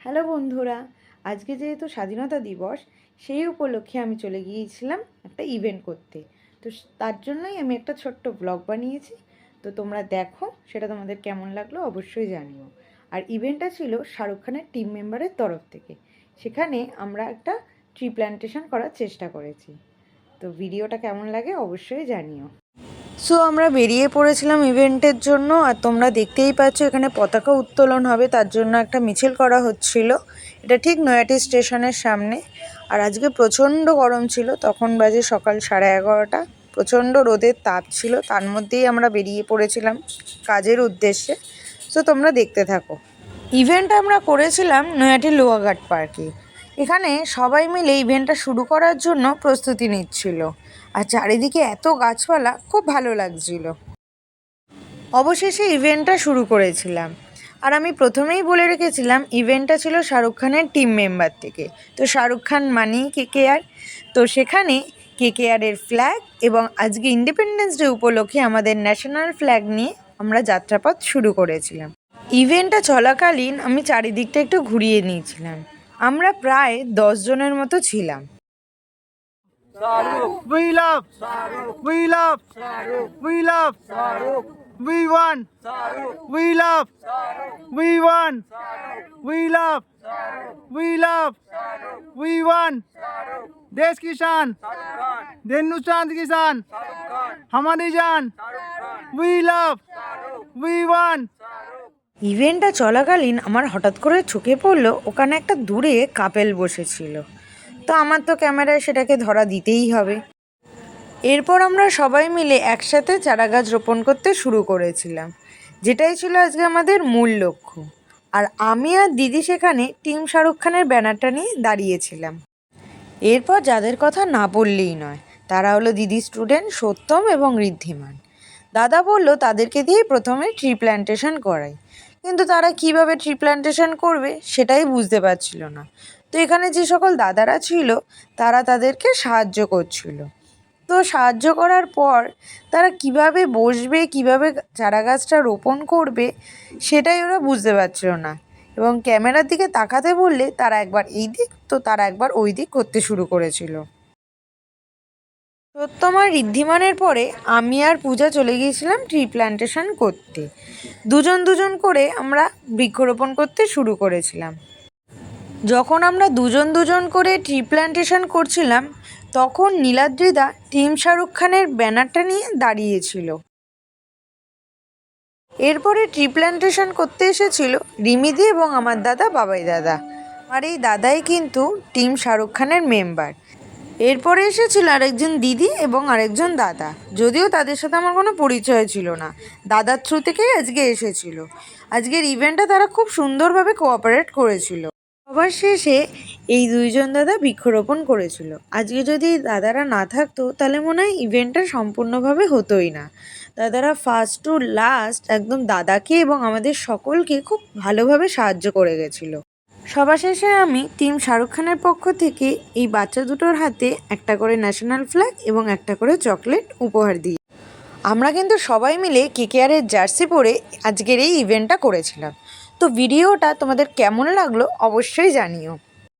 Hello বন্ধুরা, আজকে যেহেতু স্বাধীনতা দিবস, সেই উপলক্ষে আমি চলে গিয়েছিলাম একটা ইভেন্ট করতে। তো তার জন্যই আমি একটা ছোট্ট ব্লগ বানিয়েছি। তো তোমরা দেখো, সেটা তোমাদের কেমন লাগলো অবশ্যই জানিও। আর ইভেন্টটা ছিল শাহরুখ খানের টিম মেম্বারের তরফ থেকে। সেখানে আমরা একটা ট্রি প্ল্যান্টেশন করার চেষ্টা করেছি। তো ভিডিওটা কেমন লাগে অবশ্যই জানিও। সো আমরা বেরিয়ে পড়েছিলাম ইভেন্টের জন্য। আর তোমরা দেখতেই পাচ্ছ এখানে পতাকা উত্তোলন হবে, তার জন্য একটা মিছিল করা হচ্ছিল। এটা ঠিক নয়াটি স্টেশনের সামনে। আর আজকে প্রচণ্ড গরম ছিল, তখন বাজে সকাল 11:30। প্রচণ্ড রোদের তাপ ছিল, তার মধ্যেই আমরা বেরিয়ে পড়েছিলাম কাজের উদ্দেশ্যে। সো তোমরা দেখতে থাকো। ইভেন্ট আমরা করেছিলাম নয়াটি লোয়াঘাট পার্কে। এখানে সবাই মিলে ইভেন্টটা শুরু করার জন্য প্রস্তুতি নিচ্ছিল। আর চারিদিকে এত গাছপালা, খুব ভালো লাগছিল। অবশেষে ইভেন্টটা শুরু করেছিলাম। আর আমি প্রথমেই বলে রেখেছিলাম ইভেন্টটা ছিল শাহরুখ খানের টিম মেম্বার থেকে। তো শাহরুখ খান মানেই কেকেআর। তো সেখানে কেকেআরের ফ্ল্যাগ এবং আজকে ইন্ডিপেন্ডেন্স ডে উপলক্ষে আমাদের ন্যাশনাল ফ্ল্যাগ নিয়ে আমরা যাত্রাপথ শুরু করেছিলাম। ইভেন্টটা চলাকালীন আমি চারিদিকটা একটু ঘুরিয়ে নিয়েছিলাম। আমরা প্রায় 10 জনের মতো ছিলাম। Shahrukh. We love Shahrukh. We love Shahrukh. We love Shahrukh. We won Shahrukh. We love Shahrukh. We won Shahrukh. We love Shahrukh. We love Shahrukh. We won Shahrukh. देश की शान हिंदुस्तान की शान हमारी जान We love We won ইভেন্টটা চলাকালীন আমার হঠাৎ করে চোখে পড়লো ওখানে একটা দূরে কাপেল বসেছিল। তো আমার তো ক্যামেরায় সেটাকে ধরা দিতেই হবে। এরপর আমরা সবাই মিলে একসাথে চারাগাছ রোপণ করতে শুরু করেছিলাম, যেটাই ছিল আজকে আমাদের মূল লক্ষ্য। আর আমি আর দিদি সেখানে টিম শাহরুখ খানের ব্যানারটা নিয়ে দাঁড়িয়েছিলাম। এরপর যাদের কথা না বললেই নয়, তারা হলো দিদি স্টুডেন্ট সত্যম এবং ঋদ্ধিমান। দাদা বলল তাদেরকে দিয়ে প্রথমে ট্রি প্ল্যান্টেশন করাই, কিন্তু তারা কিভাবে ট্রি প্ল্যান্টেশন করবে সেটাই বুঝতে পারছিল না। তো এখানে যে সকল দাদারা ছিল তারা তাদেরকে সাহায্য করছিল। তো সাহায্য করার পর তারা কিভাবে বসবে, কিভাবে চারাগাছটা রোপণ করবে সেটাই ওরা বুঝতে পারছিল না। এবং ক্যামেরার দিকে তাকাতে বললে তারা একবার এই দিক তো তারা একবার ওই দিক করতে শুরু করেছিল। সত্যম আর ঋদ্ধিমানের পরে আমি আর পূজা চলে গিয়েছিলাম ট্রি প্ল্যান্টেশন করতে। দুজন দুজন করে আমরা বৃক্ষরোপণ করতে শুরু করেছিলাম। যখন আমরা দুজন দুজন করে ট্রি প্ল্যান্টেশন করছিলাম, তখন নীলাদ্রিদা টিম শাহরুখ খানের ব্যানারটা নিয়ে দাঁড়িয়েছিল। এরপরে ট্রি প্ল্যান্টেশন করতে এসেছিল রিমিদি এবং আমার দাদা বাবাই দাদা। আর এই দাদাই কিন্তু টিম শাহরুখ খানের মেম্বার। এরপরে এসেছিল আরেকজন দিদি এবং আরেকজন দাদা, যদিও তাদের সাথে আমার কোনো পরিচয় ছিল না। দাদার থ্রু থেকেই আজকে এসেছিল। আজকের ইভেন্টটা তারা খুব সুন্দরভাবে কোঅপারেট করেছিল। সবার শেষে এই দুইজন দাদা বৃক্ষরোপণ করেছিল। আজকে যদি দাদারা না থাকতো তাহলে মনে হয় ইভেন্টটা সম্পূর্ণভাবে হতোই না। দাদারা ফার্স্ট টু লাস্ট একদম দাদাকে এবং আমাদের সকলকে খুব ভালোভাবে সাহায্য করে গেছিলো। সবার শেষে আমি টিম শাহরুখ খানের পক্ষ থেকে এই বাচ্চা দুটোর হাতে একটা করে ন্যাশনাল ফ্ল্যাগ এবং একটা করে চকলেট উপহার দিই। আমরা কিন্তু সবাই মিলে কেকেআরের জার্সি পরে আজকের এই ইভেন্টটা করেছিলাম। তো ভিডিওটা তোমাদের কেমন লাগলো অবশ্যই জানিও।